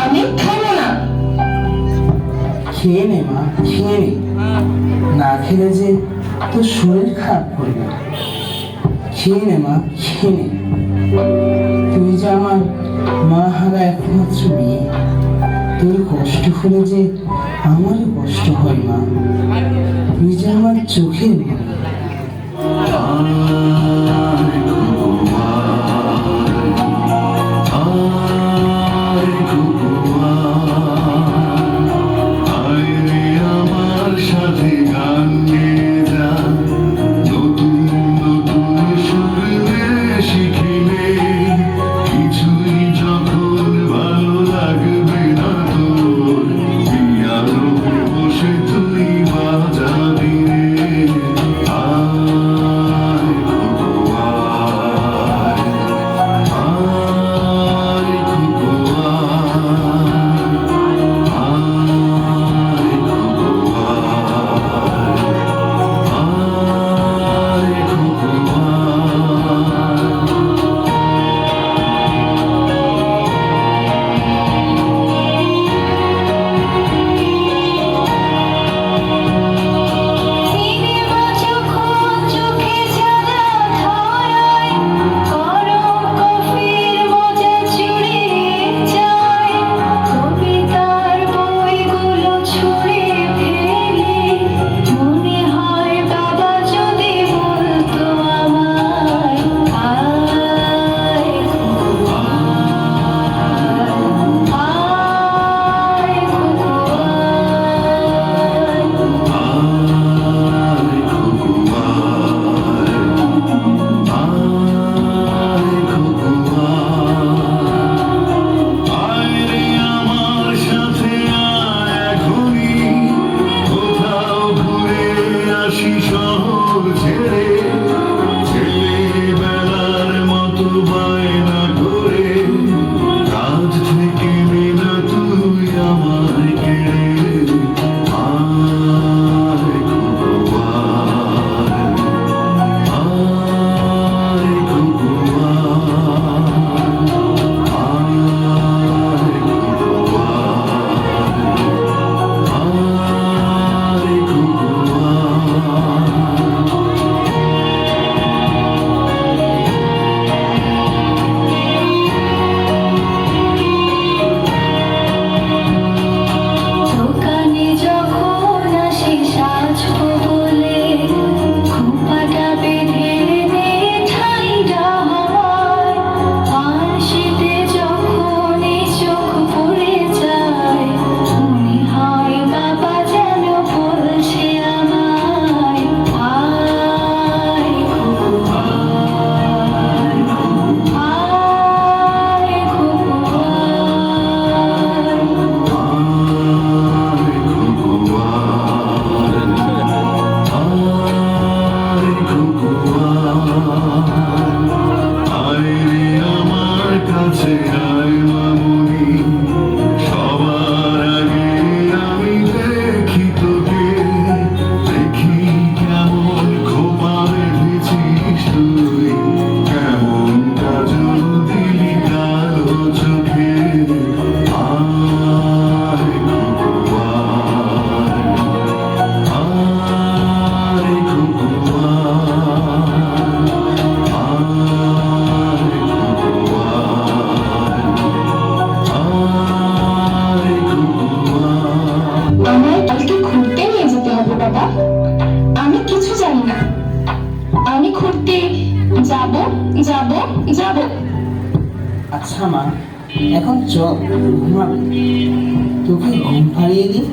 আমি খাবো না। খেয়ে নে মা, খেয়ে নে, না খেলে যে তোর শরীর খারাপ করবে। খেয়ে নে মা, খেয়ে নে। তুই যে আমার মা হারা একমাত্র মেয়ে, তোর কষ্ট হলে যে আমারও কষ্ট হয় মা। তুই যে আমার চোখের মা। যাব যাব যাব। আচ্ছা মা, এখন চল ঘুমাবি, তোকে ঘুম পাড়িয়ে দিই।